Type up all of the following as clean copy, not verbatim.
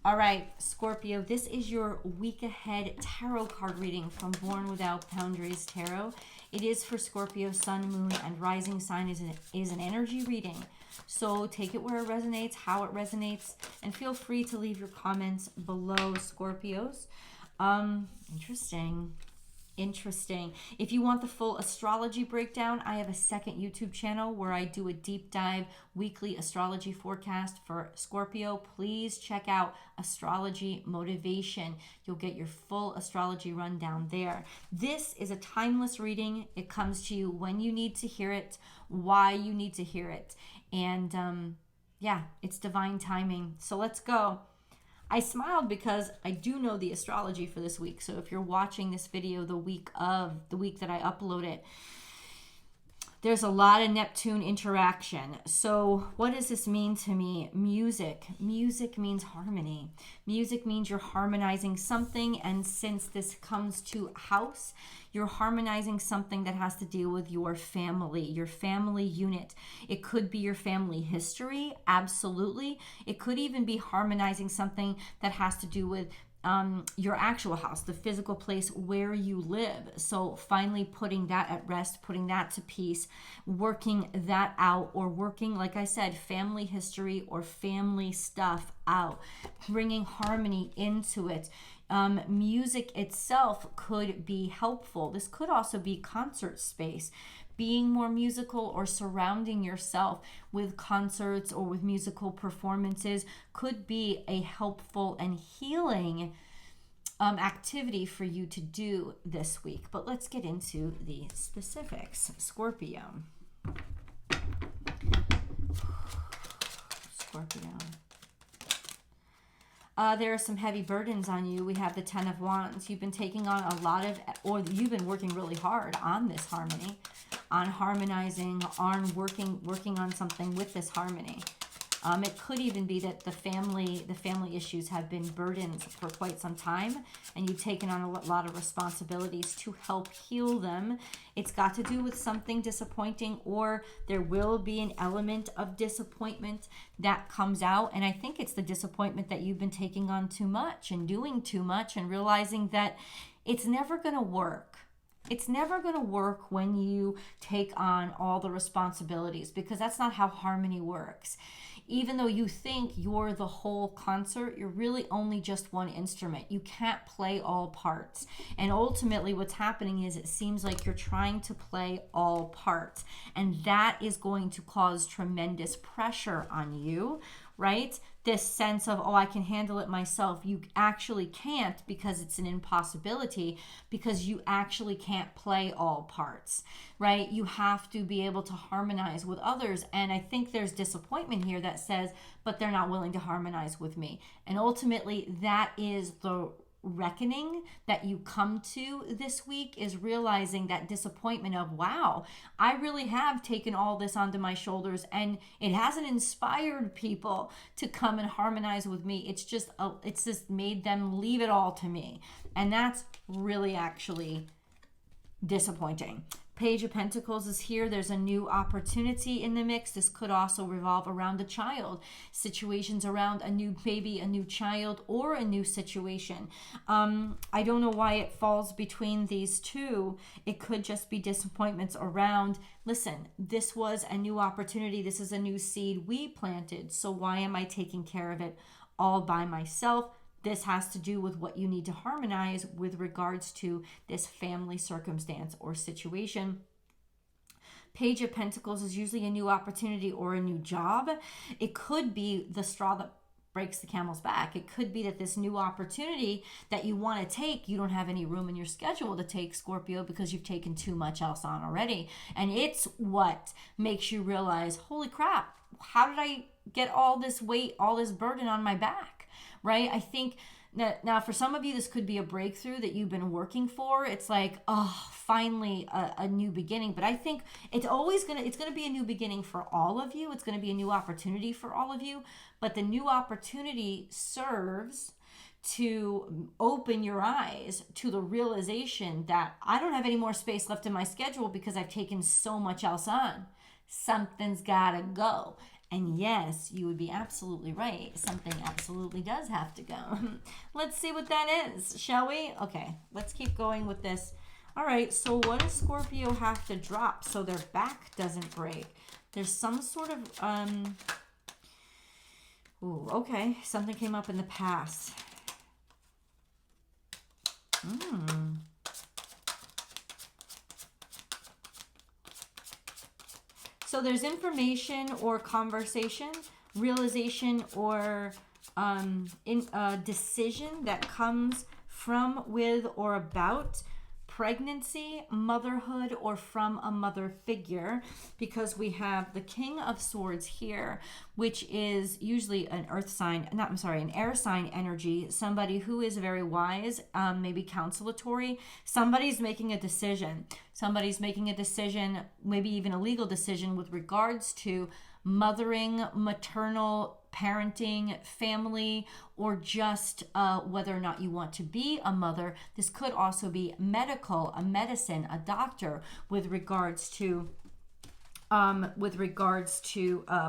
All right, Scorpio, this is your week ahead tarot card reading from Born Without Boundaries Tarot. It is for Scorpio, sun, moon, and rising sign is an energy reading. So take it where it resonates, how it resonates, and feel free to leave your comments below, Scorpios. Interesting. If you want the full astrology breakdown, I have a second YouTube channel where I do a deep dive weekly astrology forecast for Scorpio. Please check out Astrology Motivation. You'll get your full astrology rundown there. This is a timeless reading. It comes to you when you need to hear it, why you need to hear it. And yeah, it's divine timing. So let's go. I smiled because I do know the astrology for this week. So if you're watching this video the week that I upload it, there's a lot of Neptune interaction. So what does this mean to me? Music. Music means harmony. Music means you're harmonizing something. And since this comes to house, you're harmonizing something that has to do with your family unit. It could be your family history. Absolutely. It could even be harmonizing something that has to do with your actual house, the physical place where you live. So finally putting that at rest, putting that to peace, working that out, or working, like I said, family history or family stuff out, bringing harmony into it. Music itself could be helpful. This could also be concert space. Being more musical or surrounding yourself with concerts or with musical performances could be a helpful and healing activity for you to do this week. But let's get into the specifics. Scorpio. There are some heavy burdens on you. We have the Ten of Wands. You've been taking on a lot of, or you've been working really hard on this harmony, on harmonizing, on working on something with this harmony. It could even be that the family issues have been burdens for quite some time, and you've taken on a lot of responsibilities to help heal them. It's got to do with something disappointing, or there will be an element of disappointment that comes out. And I think it's the disappointment that you've been taking on too much and doing too much and realizing that it's never going to work. It's never going to work when you take on all the responsibilities, because that's not how harmony works. Even though you think you're the whole concert, you're really only just one instrument. You can't play all parts. And ultimately what's happening is it seems like you're trying to play all parts. And that is going to cause tremendous pressure on you, right? This sense of, oh, I can handle it myself. You actually can't, because it's an impossibility, because you actually can't play all parts, right? You have to be able to harmonize with others. And I think there's disappointment here that says, but they're not willing to harmonize with me. And ultimately, that is the reckoning that you come to this week, is realizing that disappointment of, wow, I really have taken all this onto my shoulders and it hasn't inspired people to come and harmonize with me. It's just made them leave it all to me. And that's really actually disappointing. Page of Pentacles is here. There's a new opportunity in the mix. This could also revolve around a child, situations around a new baby, a new child, or a new situation. I don't know why it falls between these two. It could just be disappointments around, listen, this was a new opportunity. This is a new seed we planted. So why am I taking care of it all by myself? This has to do with what you need to harmonize with regards to this family circumstance or situation. Page of Pentacles is usually a new opportunity or a new job. It could be the straw that breaks the camel's back. It could be that this new opportunity that you want to take, you don't have any room in your schedule to take, Scorpio, because you've taken too much else on already. And it's what makes you realize, holy crap, how did I get all this weight, all this burden on my back? Right? I think that now for some of you, this could be a breakthrough that you've been working for. It's like, oh, finally a new beginning. But I think it's going to be a new beginning for all of you. It's going to be a new opportunity for all of you. But the new opportunity serves to open your eyes to the realization that I don't have any more space left in my schedule because I've taken so much else on. Something's got to go. And yes, you would be absolutely right. Something absolutely does have to go. Let's see what that is, shall we? Okay, let's keep going with this. All right, so what does Scorpio have to drop so their back doesn't break? There's some sort of, ooh, okay, something came up in the past. So there's information or conversation, realization, or decision that comes from, with, or about pregnancy, motherhood, or from a mother figure, because we have the King of Swords here, which is usually an earth sign, an air sign energy, somebody who is very wise, maybe consolatory. Somebody's making a decision. Somebody's making a decision, maybe even a legal decision with regards to mothering, maternal, parenting, family, or just whether or not you want to be a mother. This could also be medical, a medicine, a doctor, with regards to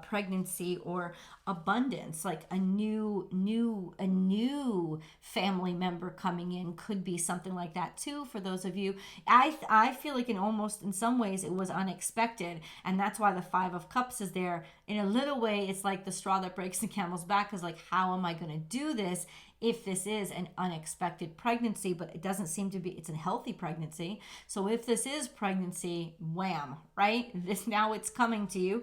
pregnancy or abundance, like a new family member coming in could be something like that too. For those of you, I feel like in some ways it was unexpected, and that's why the Five of Cups is there. In a little way, it's like the straw that breaks the camel's back, is like, how am I going to do this if this is an unexpected pregnancy? But it doesn't seem to be. It's a healthy pregnancy. So if this is pregnancy, wham, right? Now it's coming to you.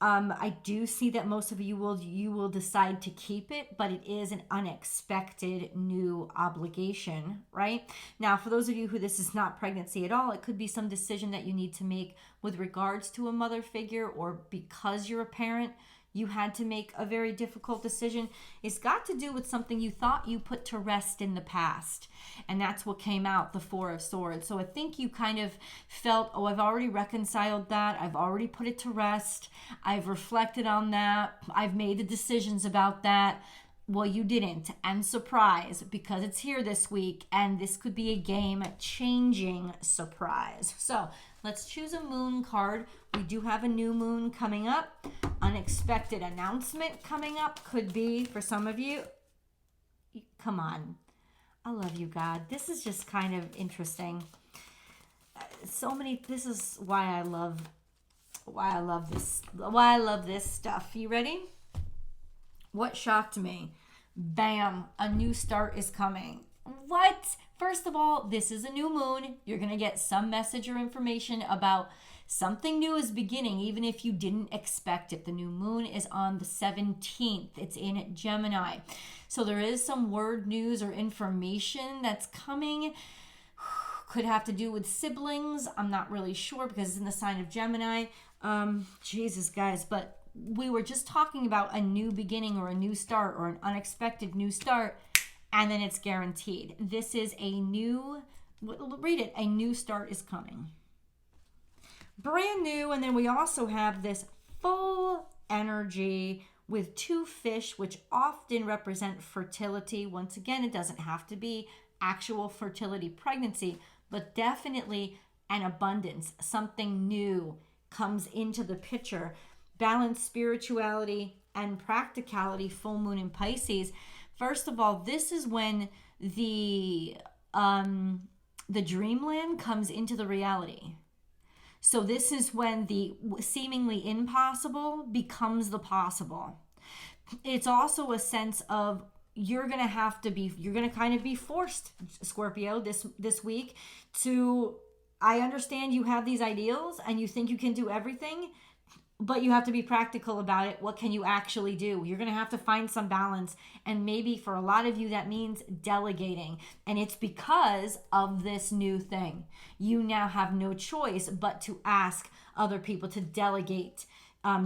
I do see that most of you will decide to keep it, but it is an unexpected new obligation, right? Now, for those of you who this is not pregnancy at all, it could be some decision that you need to make with regards to a mother figure, or because you're a parent, you had to make a very difficult decision. It's got to do with something you thought you put to rest in the past. And that's what came out, the Four of Swords. So I think you kind of felt, oh, I've already reconciled that. I've already put it to rest. I've reflected on that. I've made the decisions about that. Well, you didn't. And surprise, because it's here this week, and this could be a game-changing surprise. So let's choose a moon card. We do have a new moon coming up. Unexpected announcement coming up could be, for some of you, come on. I love you, God. This is just kind of interesting. This is why I love this stuff. You ready? What shocked me? Bam, a new start is coming. What? First of all, this is a new moon. You're going to get some message or information about something new is beginning, even if you didn't expect it. The new moon is on the 17th. It's in Gemini. So there is some word, news, or information that's coming. Could have to do with siblings. I'm not really sure because it's in the sign of Gemini. Jesus, guys. But we were just talking about a new beginning or a new start or an unexpected new start, and then it's guaranteed. This is a new, read it, a new start is coming. Brand new. And then we also have this full energy with two fish, which often represent fertility. Once again, it doesn't have to be actual fertility pregnancy, but definitely an abundance. Something new comes into the picture. Balance, spirituality, and practicality. Full moon in Pisces. First of all, this is when the dreamland comes into the reality. So this is when the seemingly impossible becomes the possible. It's also a sense of you're going to kind of be forced, Scorpio, this week to, I understand you have these ideals and you think you can do everything, but you have to be practical about it. What can you actually do? You're going to have to find some balance. And maybe for a lot of you, that means delegating. And it's because of this new thing. You now have no choice but to ask other people to delegate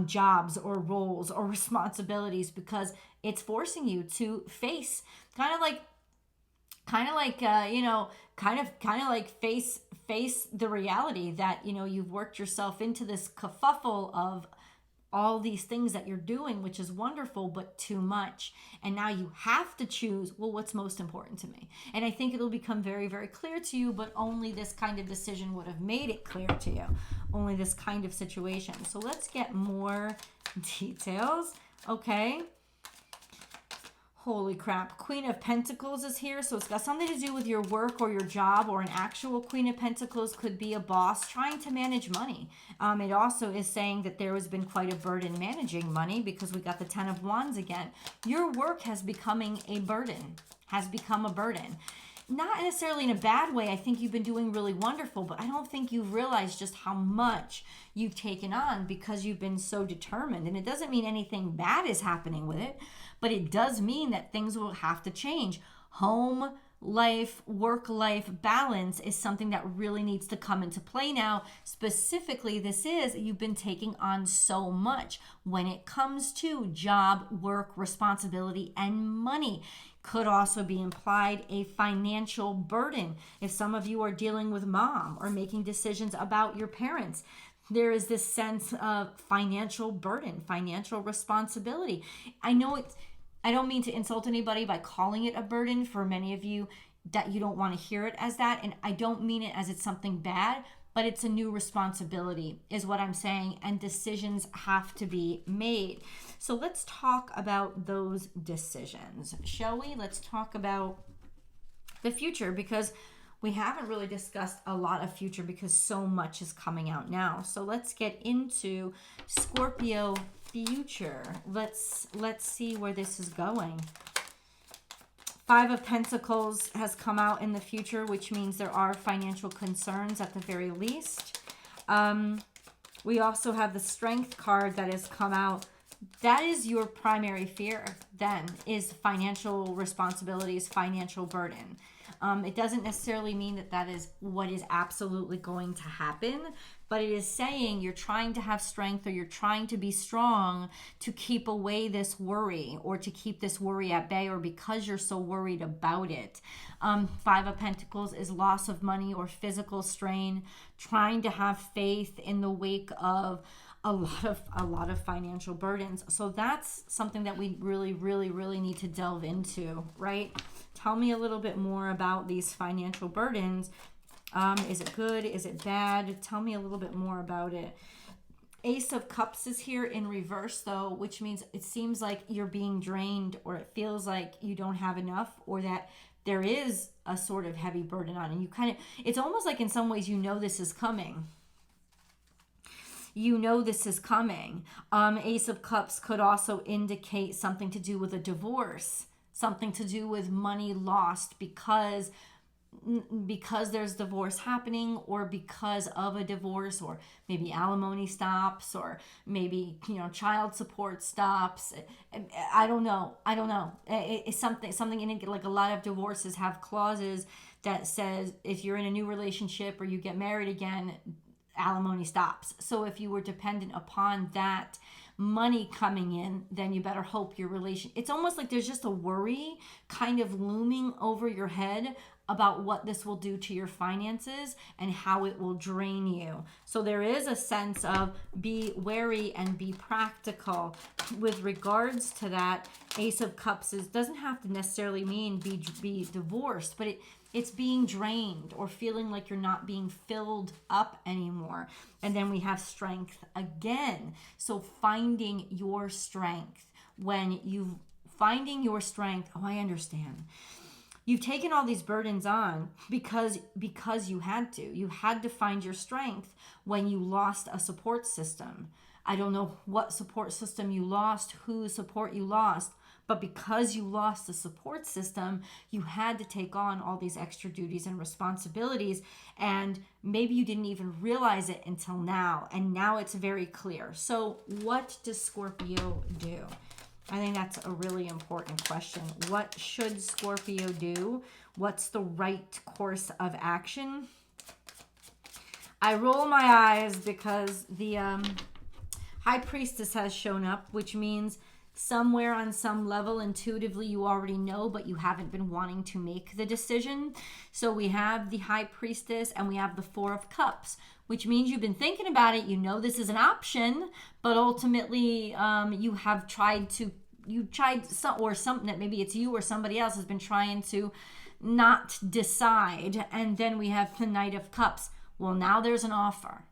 jobs or roles or responsibilities, because it's forcing you to face face the reality that, you've worked yourself into this kerfuffle of all these things that you're doing, which is wonderful, but too much. And now you have to choose, well, what's most important to me? And I think it'll become very, very clear to you, but only this kind of decision would have made it clear to you. Only this kind of situation. So let's get more details. Okay. Holy crap. Queen of Pentacles is here. So it's got something to do with your work or your job, or an actual Queen of Pentacles could be a boss trying to manage money. It also is saying that there has been quite a burden managing money, because we got the Ten of Wands again. Your work has become a burden. Not necessarily in a bad way. I think you've been doing really wonderful, but I don't think you've realized just how much you've taken on because you've been so determined. And it doesn't mean anything bad is happening with it, but it does mean that things will have to change. Home life, work life balance is something that really needs to come into play now. Specifically, this is you've been taking on so much when it comes to job, work, responsibility, and money. Could also be implied a financial burden. If some of you are dealing with mom or making decisions about your parents, there is this sense of financial burden, financial responsibility. I don't mean to insult anybody by calling it a burden. For many of you, that you don't want to hear it as that. And I don't mean it as it's something bad, but it's a new responsibility is what I'm saying. And decisions have to be made. So let's talk about those decisions, shall we? Let's talk about the future, because we haven't really discussed a lot of future because so much is coming out now. So let's get into Scorpio future. Let's see where this is going. Five of Pentacles has come out in the future, which means there are financial concerns at the very least. We also have the Strength card that has come out. That is your primary fear then, is financial responsibilities, financial burden. It doesn't necessarily mean that that is what is absolutely going to happen, but it is saying you're trying to have strength, or you're trying to be strong to keep away this worry, or to keep this worry at bay, or because you're so worried about it. Five of Pentacles is loss of money or physical strain, trying to have faith in the wake of a lot of financial burdens. So that's something that we really, really, really need to delve into, right? Tell me a little bit more about these financial burdens. Is it good? Is it bad? Tell me a little bit more about it. Ace of Cups is here in reverse, though, which means it seems like you're being drained, or it feels like you don't have enough, or that there is a sort of heavy burden on, and you kind of, it's almost like in some ways you know this is coming. You know this is coming. Ace of Cups could also indicate something to do with a divorce, something to do with money lost because there's divorce happening, or because of a divorce, or maybe alimony stops, or maybe, child support stops. I don't know. It's something in it, like a lot of divorces have clauses that says if you're in a new relationship or you get married again, alimony stops. So if you were dependent upon that money coming in, then you better hope your relation, it's almost like there's just a worry kind of looming over your head about what this will do to your finances and how it will drain you. So there is a sense of be wary and be practical with regards to that. Ace of Cups doesn't have to necessarily mean be divorced, but it's being drained or feeling like you're not being filled up anymore. And then we have Strength again. So finding your strength. Finding your strength, oh, I understand. You've taken all these burdens on because you had to. You had to find your strength when you lost a support system. I don't know what support system you lost, whose support you lost, but because you lost the support system, you had to take on all these extra duties and responsibilities, and maybe you didn't even realize it until now, and now it's very clear. So what does Scorpio do? I think that's a really important question. What should Scorpio do? What's the right course of action? I roll my eyes because the High Priestess has shown up, which means somewhere on some level intuitively you already know, but you haven't been wanting to make the decision. So we have the High Priestess and we have the Four of Cups, which means you've been thinking about it. You know this is an option, but ultimately you have tried to, maybe it's you or somebody else has been trying to not decide. And then we have the Knight of Cups. Well, now there's an offer.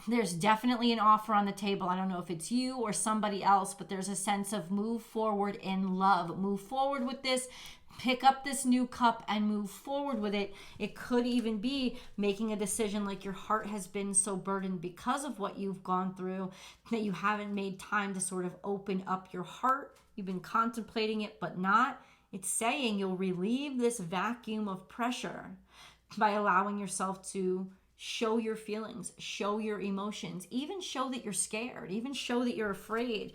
There's definitely an offer on the table. I don't know if it's you or somebody else, but there's a sense of move forward in love. Move forward with this. Pick up this new cup and move forward with it. It could even be making a decision, like your heart has been so burdened because of what you've gone through that you haven't made time to sort of open up your heart. You've been contemplating it, but not. It's saying you'll relieve this vacuum of pressure by allowing yourself to show your feelings, show your emotions, even show that you're scared, even show that you're afraid.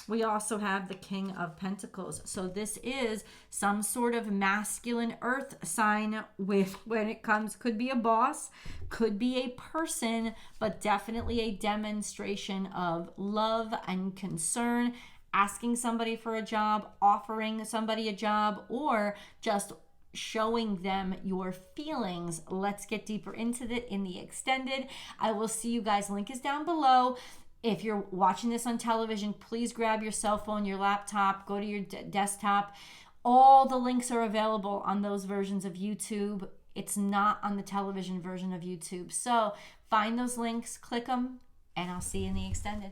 We also have the King of Pentacles. So this is some sort of masculine earth sign with, when it comes, could be a boss, could be a person, but definitely a demonstration of love and concern, asking somebody for a job, offering somebody a job, or just showing them your feelings. Let's get deeper into it in the extended. I will see you guys. Link is down below. If you're watching this on television, please grab your cell phone, your laptop, go to your desktop. All the links are available on those versions of YouTube. It's not on the television version of YouTube. So find those links, click them, and I'll see you in the extended.